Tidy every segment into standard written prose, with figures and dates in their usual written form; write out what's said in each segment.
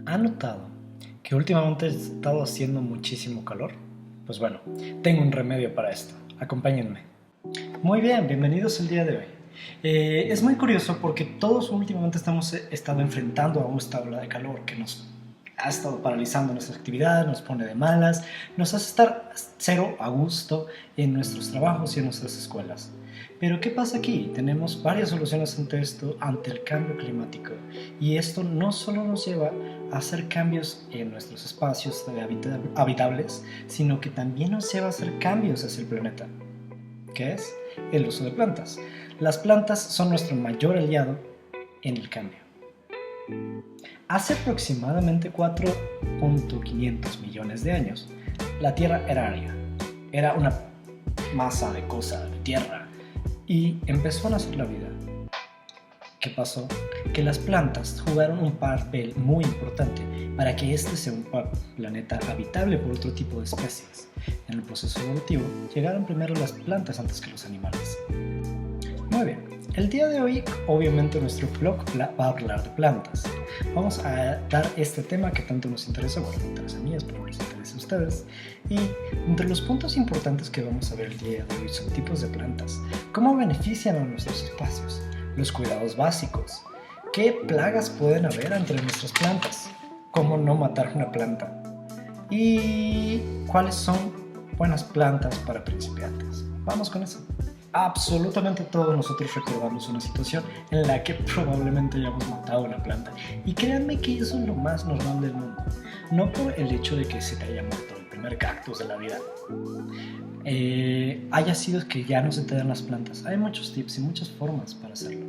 ¿Ha notado que últimamente ha estado haciendo muchísimo calor? Pues bueno, tengo un remedio para esto. Acompáñenme. Muy bien, bienvenidos el día de hoy. Es muy curioso porque todos últimamente estamos estado enfrentando a esta ola de calor que nos ha estado paralizando nuestras actividades, nos pone de malas, nos hace estar cero a gusto en nuestros trabajos y en nuestras escuelas. Pero ¿qué pasa aquí? Tenemos varias soluciones ante esto, ante el cambio climático. Y esto no solo nos lleva a hacer cambios en nuestros espacios habitables, sino que también nos lleva a hacer cambios hacia el planeta, que es el uso de plantas. Las plantas son nuestro mayor aliado en el cambio. Hace aproximadamente 4.500 millones de años, la Tierra era árida. Era una masa de cosa de tierra y empezó a nacer la vida. ¿Qué pasó? Que las plantas jugaron un papel muy importante para que este sea un planeta habitable por otro tipo de especies. En el proceso evolutivo llegaron primero las plantas antes que los animales. Muy bien, el día de hoy obviamente nuestro blog va a hablar de plantas. Vamos a dar este tema que tanto nos interesa, bueno, me interesa a mí, espero que les interese a ustedes. Y entre los puntos importantes que vamos a ver el día de hoy son tipos de plantas, cómo benefician a nuestros espacios, los cuidados básicos, qué plagas pueden haber entre nuestras plantas, cómo no matar una planta y cuáles son buenas plantas para principiantes. Vamos con eso. Absolutamente todos nosotros recordamos una situación en la que probablemente hayamos matado una planta. Y créanme que eso es lo más normal del mundo. No por el hecho de que se te haya muerto el primer cactus de la vida, haya sido que ya no se te dan las plantas. Hay muchos tips y muchas formas para hacerlo.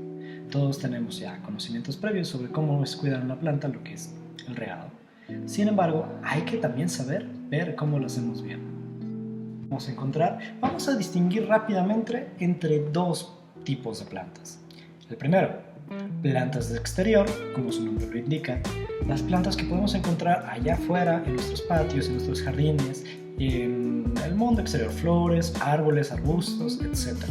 Todos tenemos ya conocimientos previos sobre cómo es cuidar una planta, lo que es el regado. Sin embargo, hay que también saber ver cómo lo hacemos bien. Vamos a distinguir rápidamente entre dos tipos de plantas. El primero, plantas de exterior, como su nombre lo indica, las plantas que podemos encontrar allá afuera, en nuestros patios, en nuestros jardines, en el mundo exterior, flores, árboles, arbustos, etc.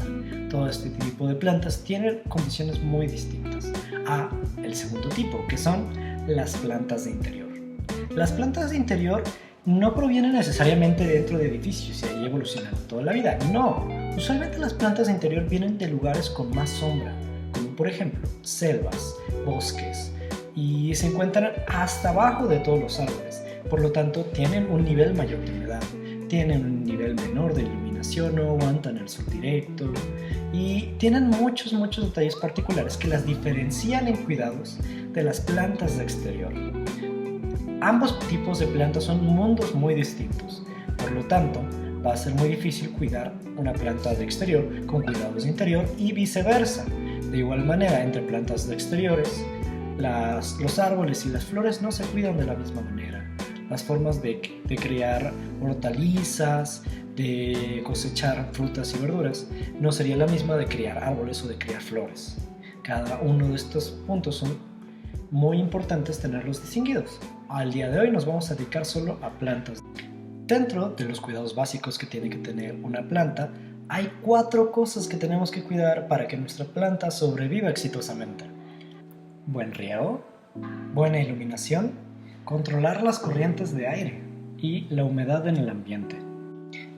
Todo este tipo de plantas tienen condiciones muy distintas a el segundo tipo, que son las plantas de interior. Las plantas de interior no provienen necesariamente dentro de edificios y ahí evolucionan toda la vida. No, usualmente las plantas de interior vienen de lugares con más sombra, como por ejemplo selvas, bosques, y se encuentran hasta abajo de todos los árboles. Por lo tanto, tienen un nivel mayor de humedad, tienen un nivel menor de iluminación, no aguantan el sol directo y tienen muchos detalles particulares que las diferencian en cuidados de las plantas de exterior. Ambos tipos de plantas son mundos muy distintos, por lo tanto, va a ser muy difícil cuidar una planta de exterior con cuidados de interior y viceversa. De igual manera, entre plantas de exteriores, los árboles y las flores no se cuidan de la misma manera. Las formas de criar hortalizas, de cosechar frutas y verduras, no sería la misma de criar árboles o de criar flores. Cada uno de estos puntos son muy importantes tenerlos distinguidos. Al día de hoy nos vamos a dedicar solo a plantas. Dentro de los cuidados básicos que tiene que tener una planta, hay 4 cosas que tenemos que cuidar para que nuestra planta sobreviva exitosamente. Buen riego, buena iluminación, controlar las corrientes de aire y la humedad en el ambiente.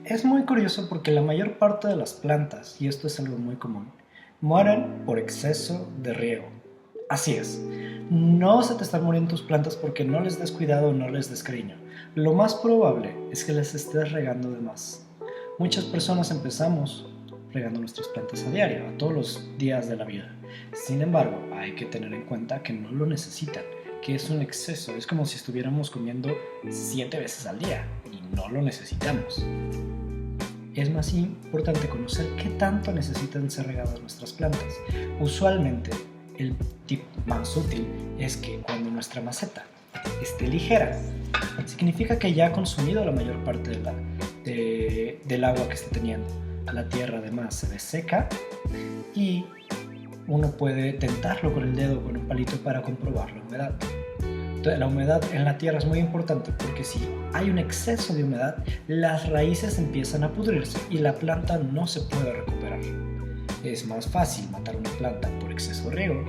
Es muy curioso porque la mayor parte de las plantas, y esto es algo muy común, mueren por exceso de riego. Así es, no se te están muriendo tus plantas porque no les des cuidado o no les des cariño. Lo más probable es que les estés regando de más. Muchas personas empezamos regando nuestras plantas a diario, a todos los días de la vida. Sin embargo, hay que tener en cuenta que no lo necesitan, que es un exceso. Es como si estuviéramos comiendo 7 veces al día y no lo necesitamos. Es más importante conocer qué tanto necesitan ser regadas nuestras plantas. Usualmente, el tip más útil es que cuando nuestra maceta esté ligera, significa que ya ha consumido la mayor parte del agua que está teniendo. La tierra además se deseca y uno puede tentarlo con el dedo o con un palito para comprobar la humedad. Entonces, la humedad en la tierra es muy importante porque si hay un exceso de humedad, las raíces empiezan a pudrirse y la planta no se puede recuperar. Es más fácil matar una planta por exceso de riego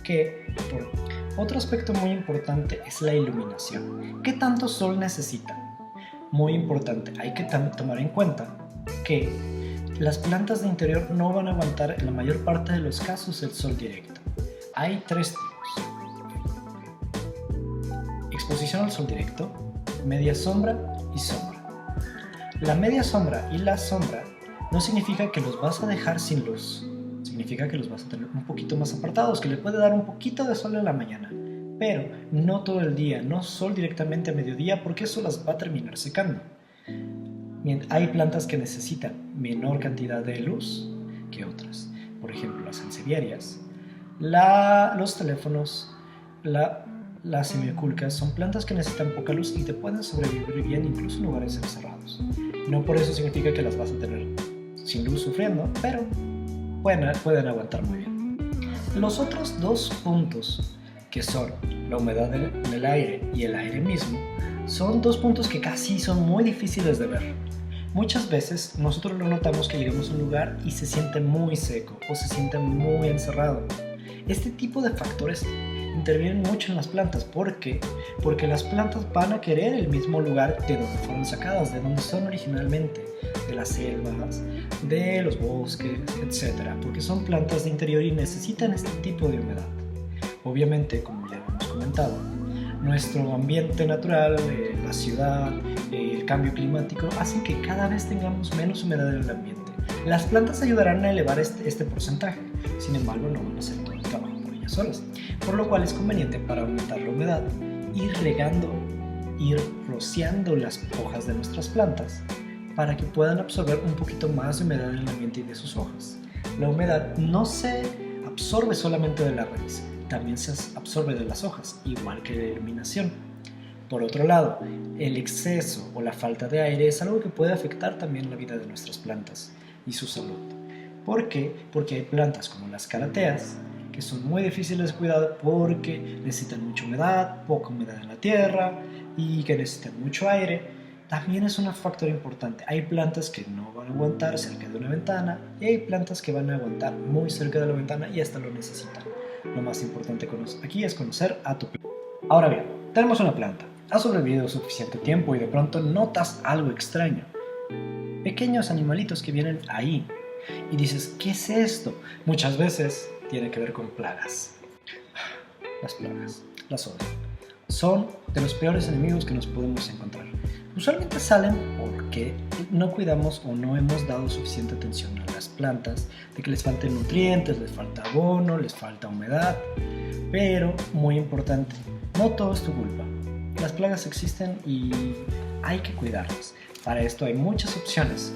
que Otro aspecto muy importante es la iluminación. ¿Qué tanto sol necesitan? Muy importante, hay que tomar en cuenta que las plantas de interior no van a aguantar en la mayor parte de los casos el sol directo. Hay tres tipos: exposición al sol directo, media sombra y sombra. La media sombra y la sombra no significa que los vas a dejar sin luz, significa que los vas a tener un poquito más apartados, que le puede dar un poquito de sol en la mañana, pero no todo el día, no sol directamente a mediodía, porque eso las va a terminar secando. Hay plantas que necesitan menor cantidad de luz que otras, por ejemplo las sansevierias, los teléfonos, las semioculcas son plantas que necesitan poca luz y te pueden sobrevivir bien incluso en lugares encerrados. No por eso significa que las vas a tener sin luz sufriendo, pero pueden aguantar muy bien. Los otros dos puntos, que son la humedad en el aire y el aire mismo, son dos puntos que casi son muy difíciles de ver. Muchas veces nosotros lo notamos que llegamos a un lugar y se siente muy seco o se siente muy encerrado. Este tipo de factores intervienen mucho en las plantas. ¿Por qué? Porque las plantas van a querer el mismo lugar de donde fueron sacadas, de donde son originalmente, de las selvas, de los bosques, etc. Porque son plantas de interior y necesitan este tipo de humedad. Obviamente, como ya hemos comentado, nuestro ambiente natural, la ciudad, el cambio climático hacen que cada vez tengamos menos humedad en el ambiente. Las plantas ayudarán a elevar este porcentaje, sin embargo no van a hacer todo el trabajo por ellas solas, por lo cual es conveniente, para aumentar la humedad, ir rociando las hojas de nuestras plantas para que puedan absorber un poquito más de humedad en el ambiente y de sus hojas. La humedad no se absorbe solamente de la raíz, también se absorbe de las hojas, igual que la iluminación. Por otro lado, el exceso o la falta de aire es algo que puede afectar también la vida de nuestras plantas y su salud. ¿Por qué? Porque hay plantas como las calateas que son muy difíciles de cuidar porque necesitan mucha humedad, poca humedad en la tierra y que necesitan mucho aire. También es un factor importante. Hay plantas que no van a aguantar cerca de una ventana y hay plantas que van a aguantar muy cerca de la ventana y hasta lo necesitan. Lo más importante aquí es conocer a tu planta. Ahora bien, tenemos una planta. Ha sobrevivido suficiente tiempo y de pronto notas algo extraño. Pequeños animalitos que vienen ahí y dices, ¿qué es esto? Muchas veces tiene que ver con plagas. Las plagas, las odio. Son de los peores enemigos que nos podemos encontrar. Usualmente salen porque no cuidamos o no hemos dado suficiente atención a las plantas, de que les falten nutrientes, les falta abono, les falta humedad. Pero, muy importante, no todo es tu culpa. Las plagas existen y hay que cuidarlas. Para esto hay muchas opciones.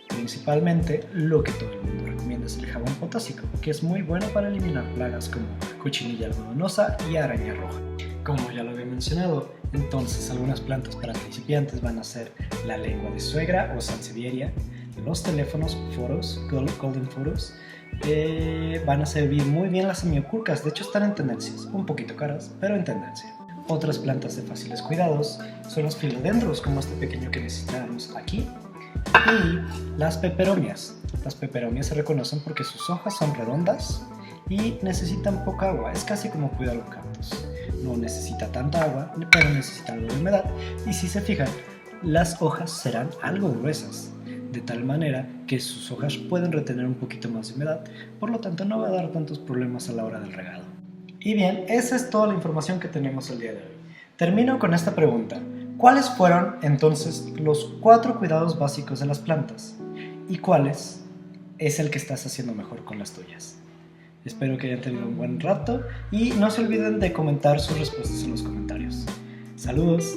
Principalmente lo que todo el mundo recomienda es el jabón potásico, que es muy bueno para eliminar plagas como cochinilla algodonosa y araña roja. Como ya lo había mencionado, entonces algunas plantas para principiantes van a ser la lengua de suegra o sansevieria, los teléfonos Photos, Golden Photos, van a servir muy bien las semioculcas, de hecho están en tendencias, un poquito caras, pero en tendencia. Otras plantas de fáciles cuidados son los filodendros, como este pequeño que necesitamos aquí, y las peperomias. Las peperomias se reconocen porque sus hojas son redondas y necesitan poca agua, es casi como cuidar un cactus. No necesita tanta agua, pero necesita algo de humedad, y si se fijan, las hojas serán algo gruesas, de tal manera que sus hojas pueden retener un poquito más de humedad, por lo tanto no va a dar tantos problemas a la hora del regado. Y bien, esa es toda la información que tenemos el día de hoy. Termino con esta pregunta: ¿cuáles fueron entonces los 4 cuidados básicos de las plantas? ¿Y cuáles es el que estás haciendo mejor con las tuyas? Espero que hayan tenido un buen rato y no se olviden de comentar sus respuestas en los comentarios. ¡Saludos!